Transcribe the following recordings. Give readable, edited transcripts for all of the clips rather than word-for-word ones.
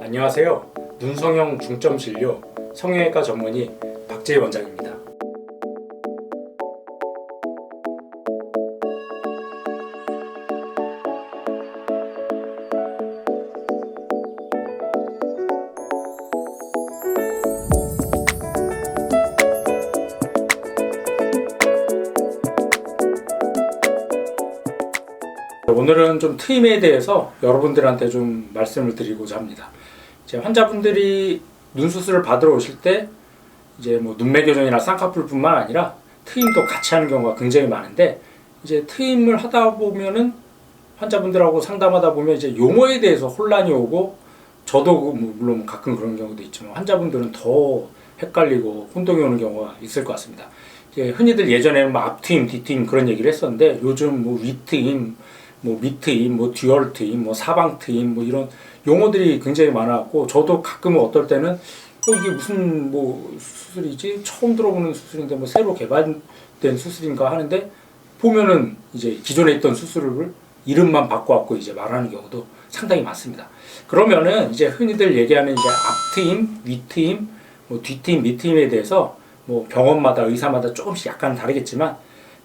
안녕하세요. 눈성형 중점 진료 성형외과 전문의 박재희 원장입니다. 오늘은 좀 트임에 대해서 여러분들한테 좀 말씀을 드리고자 합니다. 이제 환자분들이 눈 수술을 받으러 오실 때 이제 뭐 눈매 교정이나 쌍꺼풀뿐만 아니라 트임도 같이 하는 경우가 굉장히 많은데, 이제 트임을 하다 보면은 환자분들하고 상담하다 보면 이제 용어에 대해서 혼란이 오고, 저도 물론 가끔 그런 경우도 있지만 환자분들은 더 헷갈리고 혼동이 오는 경우가 있을 것 같습니다. 이제 흔히들 예전에는 뭐 앞트임, 뒤트임 그런 얘기를 했었는데, 요즘 뭐 위트임, 뭐 밑트임, 뭐 듀얼트임, 뭐 사방트임, 뭐 이런 용어들이 굉장히 많아갖고, 저도 가끔은 어떨 때는 이게 무슨 뭐 수술이지? 처음 들어보는 수술인데 뭐 새로 개발된 수술인가 하는데, 보면은 이제 기존에 있던 수술을 이름만 바꿔갖고 이제 말하는 경우도 상당히 많습니다. 그러면은 이제 흔히들 얘기하는 이제 앞트임, 위트임, 뭐 뒤트임, 밑트임에 대해서 뭐 병원마다 의사마다 조금씩 약간 다르겠지만,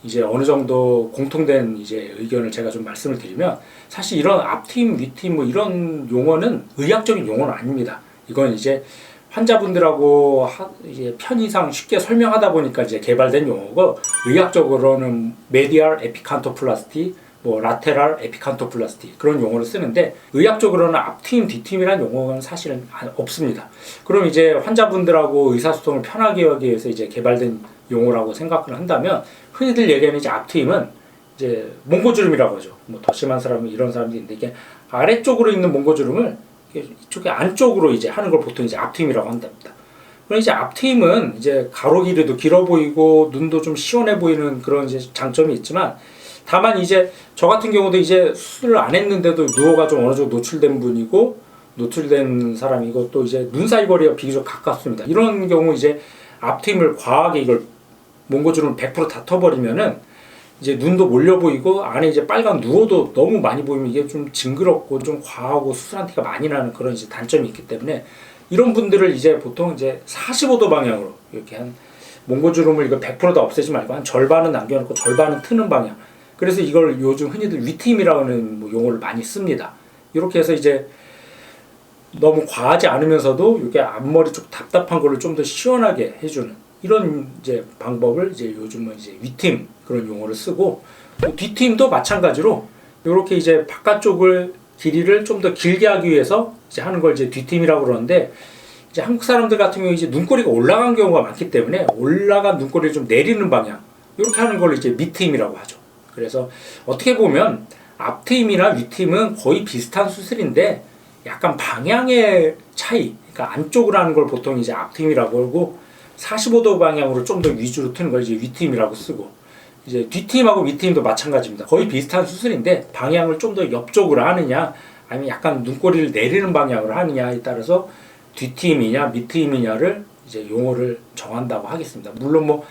이제 어느 정도 공통된 이제 의견을 제가 좀 말씀을 드리면, 사실 이런 앞트임, 위트임 뭐 이런 용어는 의학적인 용어는 아닙니다. 이건 이제 환자분들하고 이제 편의상 쉽게 설명하다 보니까 이제 개발된 용어고, 의학적으로는 메디알 에피칸토플라스티, 뭐 라테랄 에피칸토플라스티 그런 용어를 쓰는데, 의학적으로는 앞트임, 뒤트임이라는 용어는 사실은 없습니다. 그럼 이제 환자분들하고 의사소통을 편하게 하기 위해서 이제 개발된 용어라고 생각을 한다면, 흔히들 얘기하는 이제 앞트임은 이제 몽고주름이라고 하죠. 뭐 더 심한 사람은 이런 사람들이 있는데, 이게 아래쪽으로 있는 몽고주름을 이쪽에 안쪽으로 이제 하는 걸 보통 이제 앞트임이라고 한답니다. 그럼 이제 앞트임은 이제 가로 길이도 길어 보이고 눈도 좀 시원해 보이는 그런 이제 장점이 있지만, 다만 이제 저 같은 경우도 이제 수술을 안 했는데도 누워가 좀 어느 정도 노출된 분이고, 노출된 사람이고, 또 이제 눈 사이 거리가 비교적 가깝습니다. 이런 경우 이제 앞트임을 과하게 이걸 몽고주름을 100% 다 터버리면은 이제 눈도 몰려 보이고, 안에 이제 빨간 누워도 너무 많이 보이면 이게 좀 징그럽고 좀 과하고 수술한 티가 많이 나는 그런 이제 단점이 있기 때문에, 이런 분들을 이제 보통 이제 45도 방향으로 이렇게 한 몽고주름을 이거 100% 다 없애지 말고 한 절반은 남겨놓고 절반은 트는 방향. 그래서 이걸 요즘 흔히들 위트임이라고 하는 뭐 용어를 많이 씁니다. 이렇게 해서 이제 너무 과하지 않으면서도 이게 앞머리 쪽 답답한 거를 좀 더 시원하게 해주는 이런 이제 방법을 이제 요즘은 이제 위트임 그런 용어를 쓰고, 또 뒤트임도 마찬가지로 이렇게 이제 바깥쪽을 길이를 좀 더 길게 하기 위해서 이제 하는 걸 이제 뒤트임이라고 그러는데, 이제 한국 사람들 같은 경우 이제 눈꼬리가 올라간 경우가 많기 때문에 올라간 눈꼬리를 좀 내리는 방향 이렇게 하는 걸 이제 밑트임이라고 하죠. 그래서 어떻게 보면 앞트임이나 위트임은 거의 비슷한 수술인데 약간 방향의 차이, 그러니까 안쪽으로 하는 걸 보통 이제 앞트임이라고 하고, 45도 방향으로 좀 더 위주로 트는 걸 이제 위트임이라고 쓰고, 이제 뒤트임하고 위트임도 마찬가지입니다. 거의 비슷한 수술인데 방향을 좀 더 옆쪽으로 하느냐 아니면 약간 눈꼬리를 내리는 방향으로 하느냐에 따라서 뒤트임이냐 밑트임이냐를 이제 용어를 정한다고 하겠습니다. 물론 뭐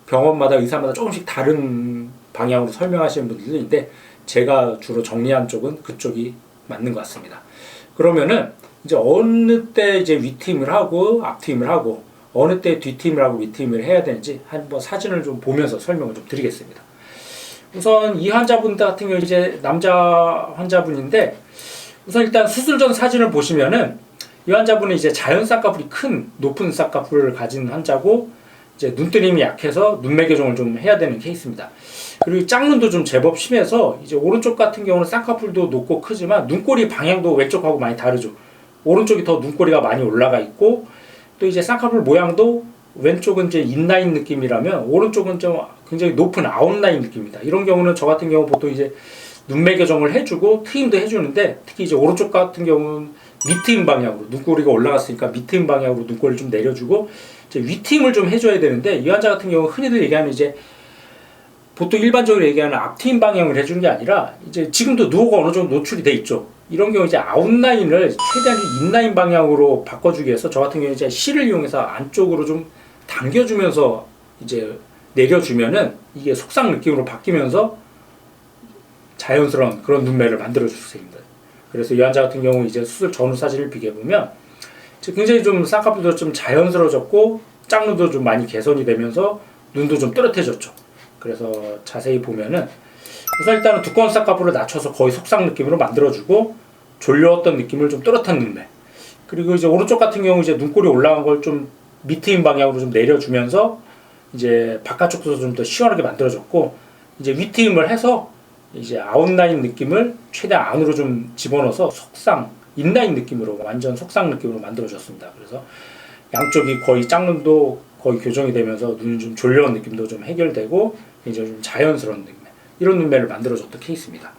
병원마다 의사마다 조금씩 다른 방향으로 설명하시는 분들도 있는데, 제가 주로 정리한 쪽은 그쪽이 맞는 것 같습니다. 그러면은 이제 어느 때 이제 위트임을 하고 앞트임을 하고 어느 때 뒤트임을 하고 밑트임을 해야 되는지 한번 사진을 좀 보면서 설명을 좀 드리겠습니다. 우선 이 환자분 같은 경우 이제 남자 환자분인데, 우선 일단 수술 전 사진을 보시면은 이 환자분은 이제 자연 쌍꺼풀이 큰 높은 쌍꺼풀을 가진 환자고, 이제 눈뜨림이 약해서 눈매 교정을 좀 해야 되는 케이스입니다. 그리고 짝눈도 좀 제법 심해서 이제 오른쪽 같은 경우는 쌍꺼풀도 높고 크지만 눈꼬리 방향도 왼쪽하고 많이 다르죠. 오른쪽이 더 눈꼬리가 많이 올라가 있고, 또 이제 쌍꺼풀 모양도 왼쪽은 이제 인라인 느낌이라면 오른쪽은 좀 굉장히 높은 아웃라인 느낌입니다. 이런 경우는 저 같은 경우 보통 이제 눈매 교정을 해주고 트임도 해주는데, 특히 이제 오른쪽 같은 경우는 밑트임 방향으로 눈꼬리가 올라갔으니까 밑트임 방향으로 눈꼬리를 좀 내려주고 이제 위트임을 좀 해줘야 되는데, 이 환자 같은 경우 흔히들 얘기하는 이제 보통 일반적으로 얘기하는 앞트임 방향을 해주는 게 아니라, 이제 지금도 누워가 어느 정도 노출이 돼 있죠. 이런 경우 이제 아웃라인을 최대한 인라인 방향으로 바꿔주기 위해서 저 같은 경우 이제 실을 이용해서 안쪽으로 좀 당겨주면서 이제 내려주면은 이게 속상 느낌으로 바뀌면서 자연스러운 그런 눈매를 만들어 줄 수 있습니다. 그래서 이 환자 같은 경우 이제 수술 전후 사진을 비교해 보면 굉장히 좀 쌍꺼풀도 좀 자연스러워졌고 짝눈도 좀 많이 개선이 되면서 눈도 좀 또렷해졌죠. 그래서 자세히 보면은 우선 일단은 두꺼운 쌍꺼풀을 낮춰서 거의 속상 느낌으로 만들어주고 졸려왔던 느낌을 좀 또렷한 눈매. 그리고 이제 오른쪽 같은 경우 이제 눈꼬리 올라간 걸 좀 밑트임 방향으로 좀 내려주면서 이제 바깥쪽도 좀 더 시원하게 만들어졌고 이제 윗트임을 해서 이제 아웃라인 느낌을 최대한 안으로 좀 집어넣어서 속상 인라인 느낌으로 완전 속상 느낌으로 만들어졌습니다. 그래서 양쪽이 거의 짝눈도 거의 교정이 되면서 눈이 좀 졸려온 느낌도 좀 해결되고 이제 좀 자연스러운 느낌 이런 눈매를 만들어줬던 케이스입니다.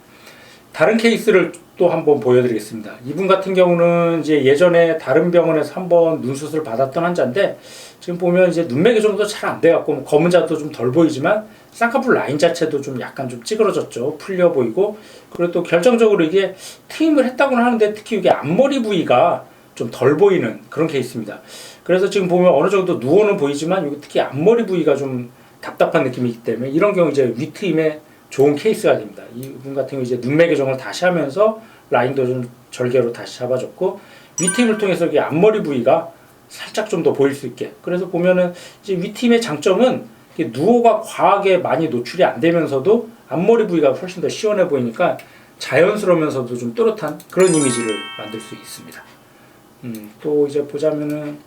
다른 케이스를 또 한번 보여드리겠습니다. 이분 같은 경우는 이제 예전에 다른 병원에서 한번 눈 수술 받았던 환자인데 지금 보면 이제 눈매 교정도 잘 안 돼갖고 검은 자도 좀 덜 보이지만 쌍꺼풀 라인 자체도 좀 약간 좀 찌그러졌죠. 풀려 보이고 그리고 또 결정적으로 이게 트임을 했다고는 하는데 특히 이게 앞머리 부위가 좀 덜 보이는 그런 케이스입니다. 그래서 지금 보면 어느 정도 누워는 보이지만 여기 특히 앞머리 부위가 좀 답답한 느낌이기 때문에 이런 경우 이제 윗트임에 좋은 케이스가 됩니다. 이분 같은 경우 이제 눈매 교정을 다시 하면서 라인도 좀 절개로 다시 잡아줬고 윗트임을 통해서 이게 앞머리 부위가 살짝 좀 더 보일 수 있게. 그래서 보면은 이제 윗트임의 장점은 누워가 과하게 많이 노출이 안 되면서도 앞머리 부위가 훨씬 더 시원해 보이니까 자연스러우면서도 좀 또렷한 그런 이미지를 만들 수 있습니다. 또 이제 보자면은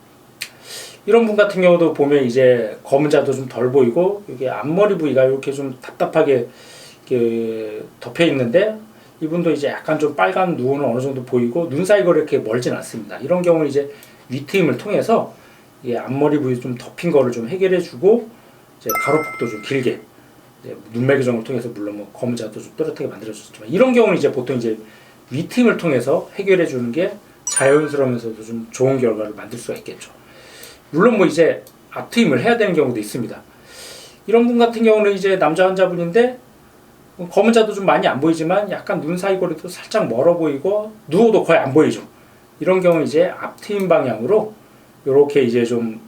이런 분 같은 경우도 보면 이제 검은 자도 좀 덜 보이고 이게 앞머리 부위가 이렇게 좀 답답하게 이렇게 덮여 있는데 이분도 이제 약간 좀 빨간 누워는 어느 정도 보이고 눈 사이가 이렇게 멀진 않습니다. 이런 경우는 이제 윗트임을 통해서 이 앞머리 부위 좀 덮인 거를 좀 해결해주고 이제 가로폭도 좀 길게 이제 눈매 교정을 통해서 물론 뭐 검은 자도 좀 또렷하게 만들어줬지만 이런 경우는 이제 보통 이제 윗트임을 통해서 해결해주는 게 자연스러우면서도 좀 좋은 결과를 만들 수가 있겠죠. 물론 뭐 이제 앞트임을 해야 되는 경우도 있습니다. 이런 분 같은 경우는 이제 남자 환자분인데 검은 자도 좀 많이 안 보이지만 약간 눈 사이거리도 살짝 멀어 보이고 누워도 거의 안 보이죠. 이런 경우 이제 앞트임 방향으로 이렇게 이제 좀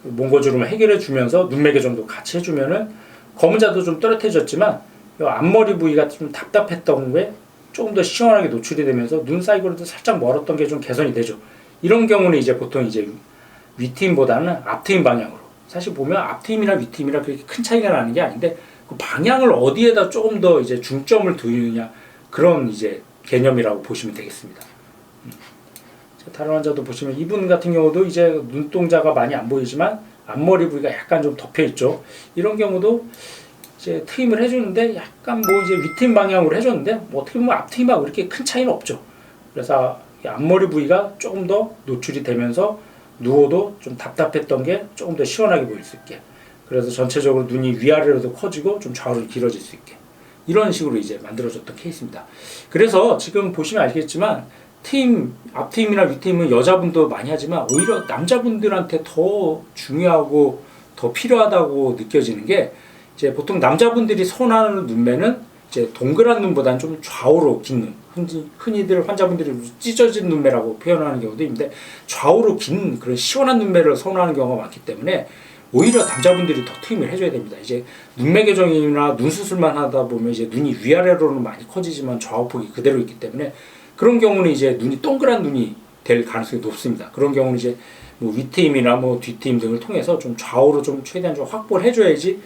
몽고주름을 해결해 주면서 눈매 교정도 같이 해주면은 검은 자도 좀 또렷해졌지만 이 앞머리 부위가 좀 답답했던 게 조금 더 시원하게 노출이 되면서 눈 사이거리도 살짝 멀었던 게 좀 개선이 되죠. 이런 경우는 이제 보통 이제 윗트임보다는 앞트임 방향으로 사실 보면 앞트임이랑 윗트임이랑 그렇게 큰 차이가 나는 게 아닌데 그 방향을 어디에다 조금 더 이제 중점을 두느냐 그런 이제 개념이라고 보시면 되겠습니다. 다른 환자도 보시면 이분 같은 경우도 이제 눈동자가 많이 안 보이지만 앞머리 부위가 약간 좀 덮여 있죠. 이런 경우도 이제 트임을 해주는데 약간 뭐 이제 윗트임 방향으로 해줬는데 뭐 어떻게 보면 앞트임하고 이렇게 큰 차이는 없죠. 그래서 앞머리 부위가 조금 더 노출이 되면서 누워도 좀 답답했던 게 조금 더 시원하게 보일 수 있게. 그래서 전체적으로 눈이 위아래로도 커지고 좀 좌우로 길어질 수 있게. 이런 식으로 이제 만들어졌던 케이스입니다. 그래서 지금 보시면 알겠지만 앞트임이나 윗트임은 여자분도 많이 하지만 오히려 남자분들한테 더 중요하고 더 필요하다고 느껴지는 게 이제 보통 남자분들이 선호하는 눈매는 이제 동그란 눈보다는 좀 좌우로 긴 눈, 흔히들 환자분들이 찢어진 눈매라고 표현하는 경우도 있는데 좌우로 긴 그런 시원한 눈매를 선호하는 경우가 많기 때문에 오히려 남자분들이 더 트임을 해줘야 됩니다. 이제 눈매 교정이나 눈 수술만 하다 보면 이제 눈이 위아래로는 많이 커지지만 좌우폭이 그대로 있기 때문에 그런 경우는 이제 눈이 동그란 눈이 될 가능성이 높습니다. 그런 경우는 이제 뭐 윗트임이나 뭐 뒷트임 등을 통해서 좀 좌우로 좀 최대한 좀 확보를 해줘야지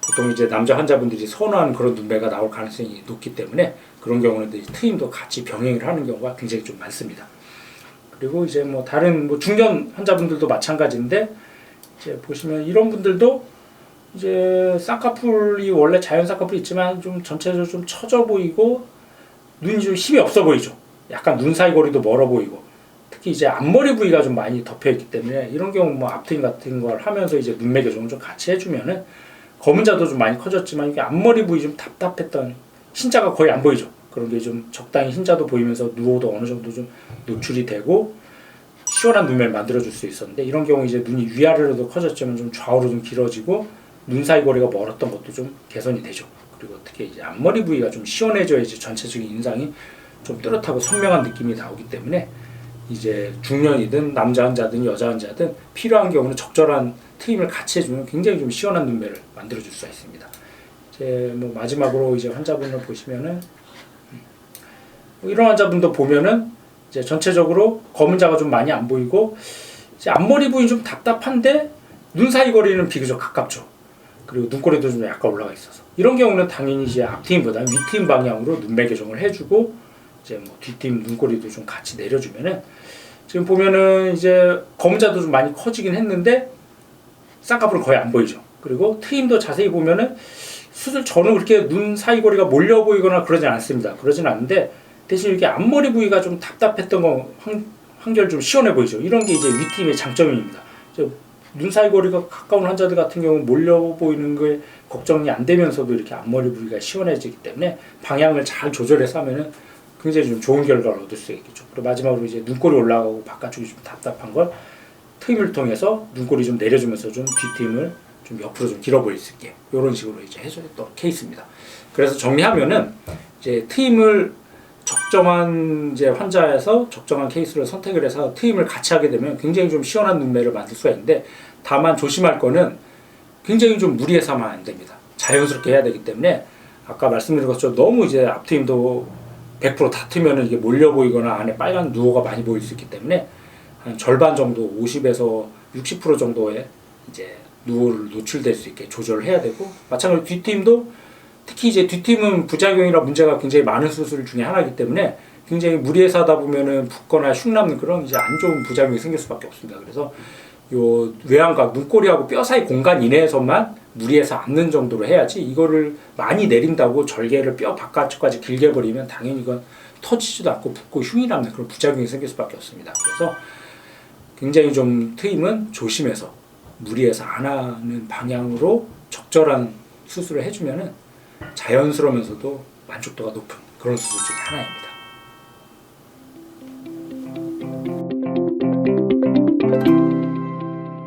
보통 이제 남자 환자분들이 선호하는 그런 눈매가 나올 가능성이 높기 때문에 그런 경우는 이제 트임도 같이 병행을 하는 경우가 굉장히 좀 많습니다. 그리고 이제 뭐 다른 뭐 중년 환자분들도 마찬가지인데 이제 보시면 이런 분들도 이제 쌍꺼풀이 원래 자연 쌍꺼풀이 있지만 좀 전체적으로 좀 처져 보이고 눈이 좀 힘이 없어 보이죠. 약간 눈 사이거리도 멀어 보이고 특히 이제 앞머리 부위가 좀 많이 덮여 있기 때문에 이런 경우 뭐 앞트임 같은 걸 하면서 이제 눈매 교정을 좀 같이 해주면은 검은 자도 좀 많이 커졌지만 이게 앞머리 부위 좀 답답했던 흰자가 거의 안 보이죠. 그런 게 좀 적당히 흰자도 보이면서 누워도 어느 정도 좀 노출이 되고 시원한 눈매를 만들어줄 수 있었는데 이런 경우 이제 눈이 위아래로도 커졌지만 좀 좌우로 좀 길어지고 눈 사이 거리가 멀었던 것도 좀 개선이 되죠. 그리고 특히 이제 앞머리 부위가 좀 시원해져야지 전체적인 인상이 좀 또렷하고 선명한 느낌이 나오기 때문에 이제 중년이든 남자 환자든 여자 환자든 필요한 경우는 적절한 트임을 같이 해주면 굉장히 좀 시원한 눈매를 만들어줄 수가 있습니다. 이제 뭐 마지막으로 이제 환자분을 보시면은 이런 환자분도 보면은 이제 전체적으로 검은 자가 좀 많이 안 보이고 이제 앞머리 부위 좀 답답한데 눈 사이 거리는 비교적 가깝죠. 그리고 눈꼬리도 좀 약간 올라가 있어서 이런 경우는 당연히 이제 앞트임보다 윗트임 방향으로 눈매 교정을 해주고 이제 뭐 뒷트임 눈꼬리도 좀 같이 내려주면은 지금 보면은 이제 검은 자도 좀 많이 커지긴 했는데 쌍꺼풀은 거의 안 보이죠. 그리고 트임도 자세히 보면은 수술 전후 그렇게 눈 사이 거리가 몰려 보이거나 그러진 않습니다. 그러진 않는데 대신 이렇게 앞머리 부위가 좀 답답했던 거 한결 좀 시원해 보이죠. 이런 게 이제 윗트임의 장점입니다. 눈 사이 거리가 가까운 환자들 같은 경우 몰려 보이는 게 걱정이 안 되면서도 이렇게 앞머리 부위가 시원해지기 때문에 방향을 잘 조절해서 하면은 굉장히 좀 좋은 결과를 얻을 수 있겠죠. 그리고 마지막으로 이제 눈꼬리 올라가고 바깥쪽이 좀 답답한 걸 트임을 통해서 눈꼬리 좀 내려주면서 좀 뒷트임을 좀 옆으로 좀 길어 보일 수 있게 이런 식으로 이제 해줬던 케이스입니다. 그래서 정리하면은 이제 트임을 적정한 이제 환자에서 적정한 케이스를 선택을 해서 트임을 같이 하게 되면 굉장히 좀 시원한 눈매를 만들 수가 있는데 다만 조심할 거는 굉장히 좀 무리해서 하면 안 됩니다. 자연스럽게 해야 되기 때문에 아까 말씀드린 것처럼 너무 이제 앞트임도 100% 트면은 이게 몰려 보이거나 안에 빨간 누워가 많이 보일 수 있기 때문에 한 절반 정도 50에서 60% 정도의 이제 누워를 노출될 수 있게 조절을 해야 되고 마찬가지로 뒷트임도 특히 이제 뒷팀은 부작용이나 문제가 굉장히 많은 수술 중에 하나이기 때문에 굉장히 무리해서 하다 보면은 붓거나 흉 남는 그런 이제 안 좋은 부작용이 생길 수밖에 없습니다. 그래서 요 외양각 눈꼬리하고 뼈 사이 공간 이내에서만 무리해서 앉는 정도로 해야지 이거를 많이 내린다고 절개를 뼈 바깥쪽까지 길게 버리면 당연히 이건 터지지도 않고 붓고 흉이 남는 그런 부작용이 생길 수밖에 없습니다. 그래서 굉장히 좀 트임은 조심해서 무리해서 안 하는 방향으로 적절한 수술을 해주면은 자연스러우면서도 만족도가 높은 그런 수술 중에 하나입니다.